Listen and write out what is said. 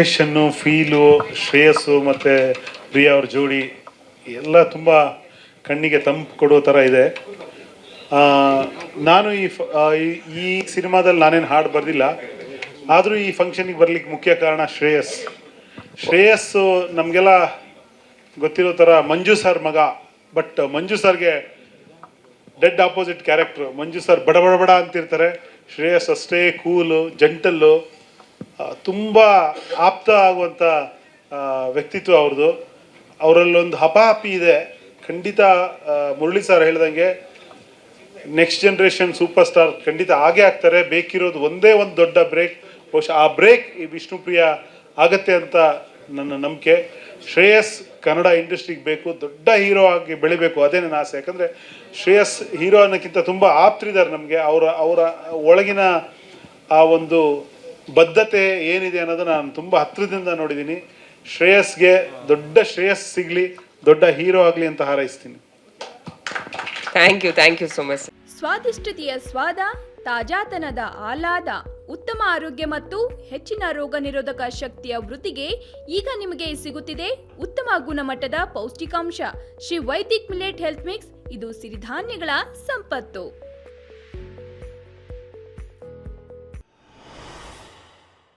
Location, feel, ಶ್ರೇಯಸ್ಸು ಮತ್ತು ಪ್ರಿಯಾ ಅವ್ರ ಜೋಡಿ ಎಲ್ಲ ತುಂಬ ಕಣ್ಣಿಗೆ ತಂಪು ಕೊಡೋ ಥರ ಇದೆ. ನಾನು ಈ ಸಿನಿಮಾದಲ್ಲಿ ನಾನೇನು ಹಾಡು ಬರೆದಿಲ್ಲ, ಆದರೂ ಈ ಫಂಕ್ಷನಿಗೆ ಬರಲಿಕ್ಕೆ ಮುಖ್ಯ ಕಾರಣ ಶ್ರೇಯಸ್ಸು ನಮಗೆಲ್ಲ ಗೊತ್ತಿರೋ ಥರ ಮಂಜು ಸರ್ ಮಗ. ಬಟ್ ಮಂಜು ಸರ್ಗೆ ಡೆಡ್ ಆಪೋಸಿಟ್ ಕ್ಯಾರೆಕ್ಟ್ರು. ಮಂಜು ಸರ್ ಬಡ ಬಡ ಬಡ ಅಂತಿರ್ತಾರೆ, ಶ್ರೇಯಸ್ ಅಷ್ಟೇ ಕೂಲು, ಜಂಟಲ್ಲು, ತುಂಬ ಆಪ್ತ ಆಗುವಂಥ ವ್ಯಕ್ತಿತ್ವ ಅವ್ರದ್ದು. ಅವರಲ್ಲೊಂದು ಹಪಾಹಪಿ ಇದೆ ಖಂಡಿತ. ಮುರಳಿ ಸರ್ ಹೇಳ್ದಂಗೆ ನೆಕ್ಸ್ಟ್ ಜನ್ರೇಷನ್ ಸೂಪರ್ ಸ್ಟಾರ್ ಖಂಡಿತ ಆಗೇ ಆಗ್ತಾರೆ. ಬೇಕಿರೋದು ಒಂದೇ ಒಂದು ದೊಡ್ಡ ಬ್ರೇಕ್. ಬಹುಶಃ ಆ ಬ್ರೇಕ್ ಈ ವಿಷ್ಣುಪ್ರಿಯ ಆಗತ್ತೆ ಅಂತ ನನ್ನ ನಂಬಿಕೆ. ಶ್ರೇಯಸ್ ಕನ್ನಡ ಇಂಡಸ್ಟ್ರಿಗೆ ಬೇಕು, ದೊಡ್ಡ ಹೀರೋ ಆಗಿ ಬೆಳಿಬೇಕು, ಅದೇ ನನ್ನ ಆಸೆ. ಯಾಕಂದರೆ ಶ್ರೇಯಸ್ ಹೀರೋ ಅನ್ನೋಕ್ಕಿಂತ ತುಂಬ ಆಪ್ತರಿದ್ದಾರೆ ನಮಗೆ. ಅವರ ಒಳಗಿನ ಆ ಒಂದು ಬದ್ಧತೆ ಏನಿದೆ ಅನ್ನೋದನ್ನ ನಾನು ತುಂಬ ಹತ್ತಿರದಿಂದ ನೋಡಿದ್ದೀನಿ. ಶ್ರೇಯಸ್ಗೆ ದೊಡ್ಡ ಶ್ರೇಯಸ್ ಸಿಗಲಿ, ದೊಡ್ಡ ಹೀರೋ ಆಗಲಿ ಅಂತ ಹಾರೈಸ್ತೀನಿ. Thank you so much. ಸ್ವಾದಿಷ್ಟತೆಯ ಸ್ವಾದ, ತಾಜಾತನದ ಆಹ್ಲಾದ, ಉತ್ತಮ ಆರೋಗ್ಯ ಮತ್ತು ಹೆಚ್ಚಿನ ರೋಗ ನಿರೋಧಕ ಶಕ್ತಿಯ ವೃದ್ಧಿಗೆ ಈಗ ನಿಮಗೆ ಸಿಗುತ್ತಿದೆ ಉತ್ತಮ ಗುಣಮಟ್ಟದ ಪೌಷ್ಟಿಕಾಂಶ. Shri Vaidik millet health mix. ಇದು ಸಿರಿಧಾನ್ಯಗಳ ಸಂಪತ್ತು.